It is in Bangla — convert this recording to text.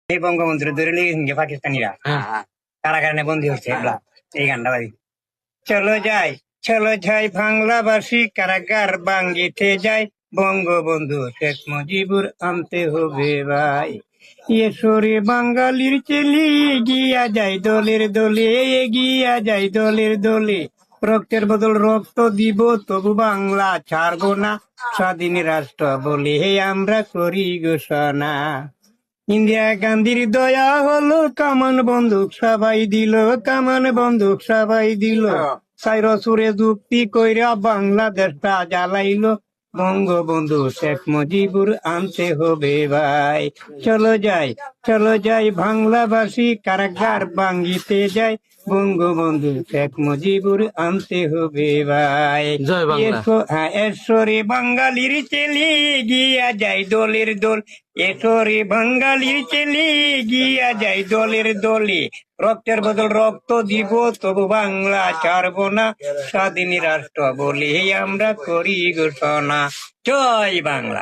এই বঙ্গবন্ধুর ধরে লিখে পাকিস্তানিরা কারাগারে বন্দী হচ্ছে এই গানটা বাড়ি চলো যাই বাংলাবাসী কারাগার ভাঙ্গিতে যাই বঙ্গবন্ধু শেখ মুজিবুর আনতে হবে ভাই এসরে বাঙালির চেলি গিয়া যাই দলের দলে এগিয়া যাই দলের দলে রক্তের বদল রক্ত দিব তবু বাংলা ছাড়বো না স্বাধীন রাষ্ট্র বলে আমরা করি ঘোষণা ইন্দিরা গান্ধীর দয়া হলো কামান বন্দুক সবাই দিল কামান বন্দুক সবাই দিল সাইরসুরে যুক্তি কইরা বাংলাদেশটা জ্বালাইলো বঙ্গবন্ধু শেখ মুজিবুর আনতে হবে ভাই চলো যাই বাংলাবাসী কারাগার ভাঙ্গিতে যাই বঙ্গবন্ধু শেখ মুজিবুর আনতে হবে ভাই এসরে বাঙালির চেলি গিয়া যাই দলের দল এসরে বাঙালির চেলি গিয়া যাই দলের দলে রক্তের বদল রক্ত দিব তবু বাংলা ছাড়বো না স্বাধীন রাষ্ট্র বলে আমরা করি ঘোষণা জয় বাংলা।